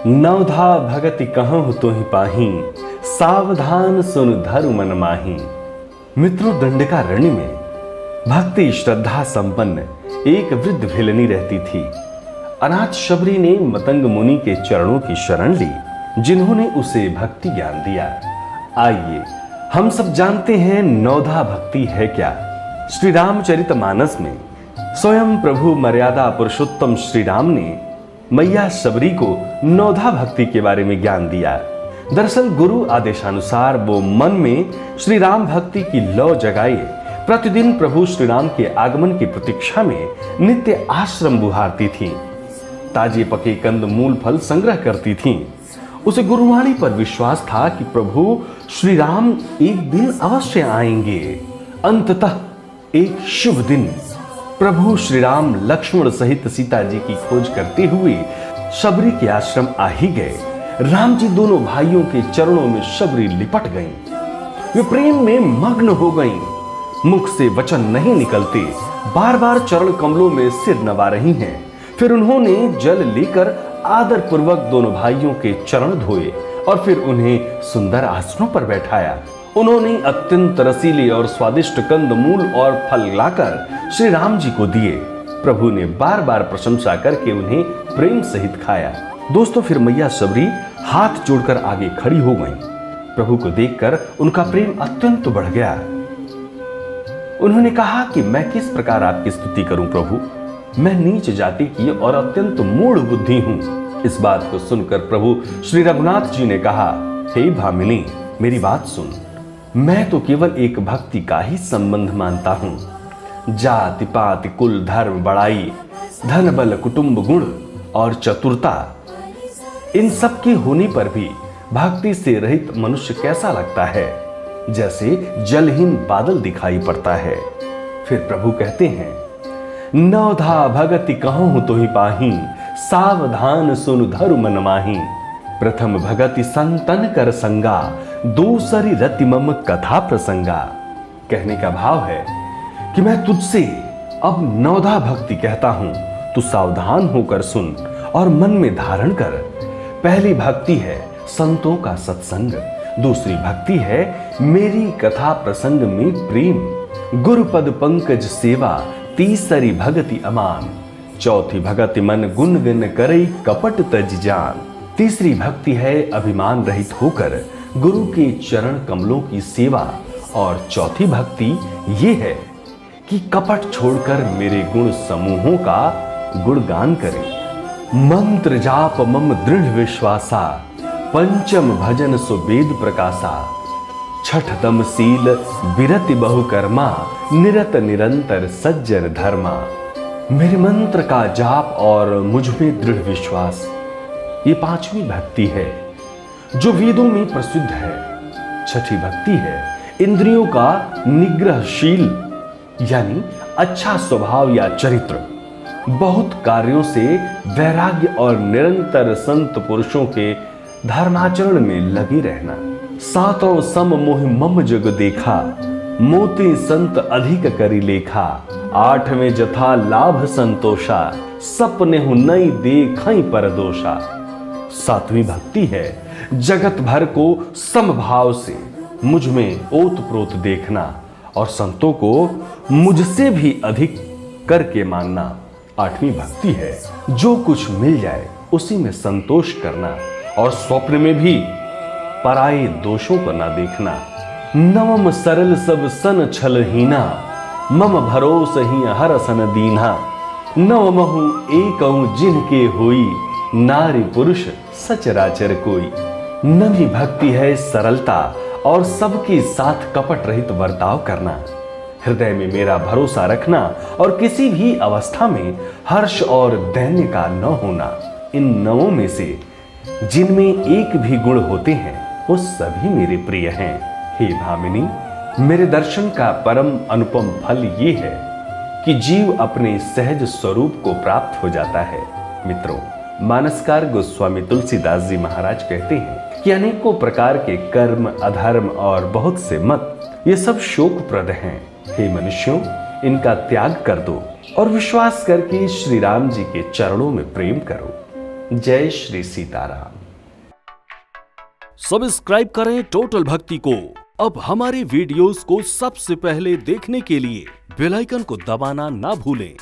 नवधा भगति कहूँ तो ही पाही, सावधान सुन धरु मन माही। मित्रों, दंडकारण्य में भक्ति श्रद्धा संपन्न एक वृद्ध भिलनी रहती थी। अनाथ शबरी ने मतंग मुनि के चरणों की शरण ली, जिन्होंने उसे भक्ति ज्ञान दिया। आइए हम सब जानते हैं नवधा भक्ति है क्या। श्री रामचरितमानस में स्वयं प्रभु मर्यादा पुरुषोत्तम श्री राम ने मैया शबरी को नवधा भक्ति के बारे में ज्ञान दिया। दरअसल गुरु आदेशानुसार वो मन में श्री राम भक्ति की लौ जगाए प्रतिदिन प्रभु श्री राम के आगमन की प्रतीक्षा में नित्य आश्रम बुहारती थी, ताजे पके कंद मूल फल संग्रह करती थी। उसे गुरुवाणी पर विश्वास था कि प्रभु श्री राम एक दिन अवश्य आएंगे। अंततः एक शुभ दिन प्रभु श्री राम लक्ष्मण सहित सीता जी की खोज करते हुए शबरी के आश्रम आ ही गए। राम जी दोनों भाइयों के चरणों में शबरी लिपट गईं। वे प्रेम में मग्न हो गईं। मुख से वचन नहीं निकलते, बार बार चरण कमलों में सिर नवा रही हैं। फिर उन्होंने जल लेकर आदर पूर्वक दोनों भाइयों के चरण धोए और फिर उन्हें सुंदर आसनों पर बैठाया। उन्होंने अत्यंत रसीले और स्वादिष्ट कंद मूल और फल लाकर श्री राम जी को दिए। प्रभु ने बार बार प्रशंसा करके उन्हें प्रेम सहित खाया। दोस्तों, फिर मैया शबरी हाथ जोड़कर आगे खड़ी हो गईं। प्रभु को देखकर उनका प्रेम अत्यंत बढ़ गया। उन्होंने कहा कि मैं किस प्रकार आपकी स्तुति करूं प्रभु, मैं नीच जाति की और अत्यंत मूढ़ बुद्धि हूं। इस बात को सुनकर प्रभु श्री रघुनाथ जी ने कहा, हे भामिनी, मेरी बात सुन। मैं तो केवल एक भक्ति का ही संबंध मानता हूं। जाति पाति कुल धर्म बड़ाई, धन बल कुटुंब गुण और चतुरता, इन सब के होने पर भी भक्ति से रहित मनुष्य कैसा लगता है, जैसे जलहीन बादल दिखाई पड़ता है। फिर प्रभु कहते हैं, नवधा भगति कहूँ तो ही पाही, सावधान सुन धरु मन माही। प्रथम भगति संतन कर संगा, दूसरी रति मम कथा प्रसंगा। कहने का भाव है कि मैं तुझसे अब नवधा भक्ति कहता हूं, तू सावधान होकर सुन और मन में धारण कर। पहली भक्ति है संतों का सत्संग, दूसरी भक्ति है मेरी कथा प्रसंग में प्रेम। गुरुपद पंकज सेवा, तीसरी भगति अमान। चौथी भगति मन गुण गन करई, कपट तज जान। तीसरी भक्ति है अभिमान रहित होकर गुरु के चरण कमलों की सेवा। और चौथी भक्ति ये है कि कपट छोड़कर मेरे गुण समूहों का गुणगान करें। मंत्र जाप मम दृढ़ विश्वासा, पंचम भजन सुवेद प्रकाशा। छठतम शील बिरति बहुकर्मा, निरत निरंतर सज्जन धर्मा। मेरे मंत्र का जाप और मुझ में दृढ़ विश्वास, ये पांचवी भक्ति है जो वेदों में प्रसिद्ध है। छठी भक्ति है इंद्रियों का निग्रहशील, यानी अच्छा स्वभाव या चरित्र। बहुत कार्यों से वैराग्य और निरंतर संत पुरुषों के धर्माचरण में लगी रहना। सातों सम मोह मम जग देखा, मोती संत अधिक करी लेखा। आठवें जथा लाभ संतोषा, सपने हूं नई देखई परदोषा। सातवीं भक्ति है जगत भर को समभाव से मुझ में ओत प्रोत देखना और संतों को मुझसे भी अधिक करके मानना। आठवीं भक्ति है जो कुछ मिल जाए उसी में संतोष करना और स्वप्न में भी पराये दोषों को ना देखना। नवम सरल सब सन छलहीना, मम भरोस ही हर सन दीना। नवमहु एकहु जिनके होई, नारी पुरुष सचराचर कोई। नवी भक्ति है सरलता और सबके साथ कपट रहित बर्ताव करना। हृदय में मेरा भरोसा रखना और किसी भी अवस्था में हर्ष और दैन्य का न होना। इन नवों में से जिनमें एक भी गुण होते हैं वो सभी मेरे प्रिय हैं। हे भामिनी, मेरे दर्शन का परम अनुपम फल ये है कि जीव अपने सहज स्वरूप को प्राप्त हो जाता है। मित्रों, मानसकार गोस्वामी तुलसीदास जी महाराज कहते हैं कि अनेकों प्रकार के कर्म, अधर्म और बहुत से मत, ये सब शोकप्रद हैं। हे मनुष्यों, इनका त्याग कर दो और विश्वास करके श्री राम जी के चरणों में प्रेम करो। जय श्री सीताराम। सब्सक्राइब करें टोटल भक्ति को। अब हमारे वीडियोस को सबसे पहले देखने के लिए बेल आइकन को दबाना ना भूलें।